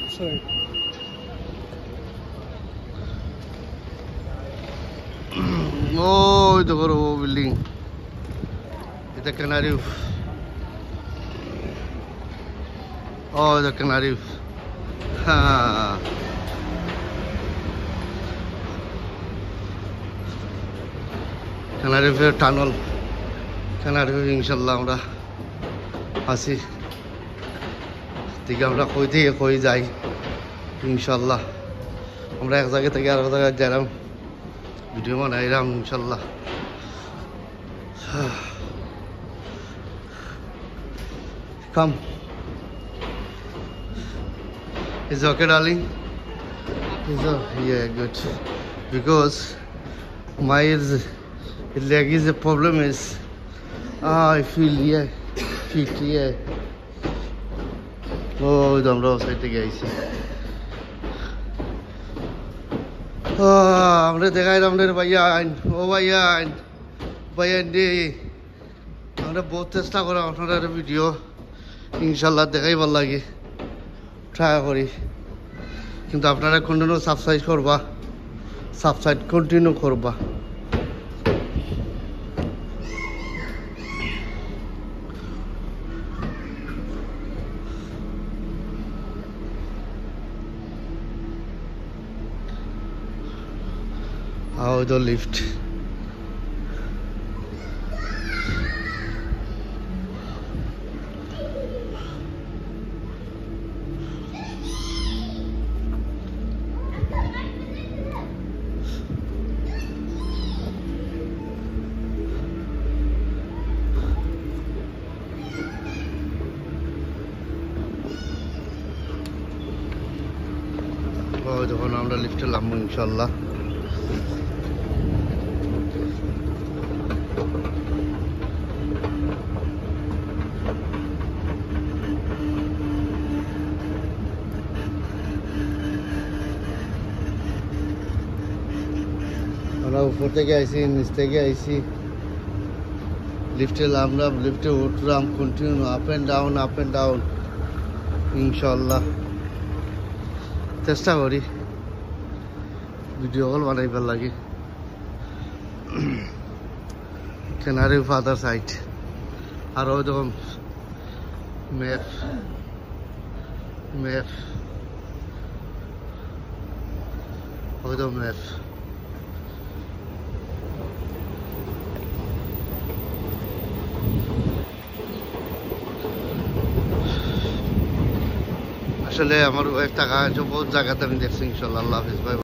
outside. Oh, the building. It's a Canary Wharf. Oh, the Canary Wharf. Ha. Canary Wharf tunnel. Canary Wharf, inshallah, আমরা আসি। ঠিক আমরা কই থেকে কই যাই ইনশাল্লাহ। আমরা এক জায়গা থেকে আর এক জায়গায় গেলাম, ভিডিও বানাইলাম ইনশাল্লাহ। Come. Is it okay, darling? Is it? Yeah, good. Because my leg is the problem is I feel fit Oh, আমরা সাইডে গেছি। আমরা দেখাইলাম রে ভাইয়া আইন, ও ভাইয়া আইন, ভাইয়া দে আমরা বহুত চেষ্টা করি আপনার ভিডিও ইনশাল্লাহ দেখাইবার লাগে, ট্রাই করি, কিন্তু আপনারা কন্টিনিউ সাবস্ক্রাইব করবা, সাবস্ক্রাইব কন্টিনিউ করবা। How the lift. Oh, যখন আমরা লিফটে নামবো ইনশাআল্লাহ। আমরা উপর থেকে আইসি, নিচ থেকে আইসি, লিফটে নামলাম, লিফটে উঠলাম, কন্টিনিউ আপ অ্যান্ড ডাউন ইনশাল্লাহ। চেষ্টা করি ভিডিও কল বানাইবার লাগে। ক্যানারি ফাদার সাইড আর ওই দেখুন ম্যাপ ওই তো ম্যাপ। আসলে আমার ওয়াইফ থাকা বহুত জায়গাতে আমি দেখছি ইনশাল্লাহ। আল্লাহ হাফিজ ভাই।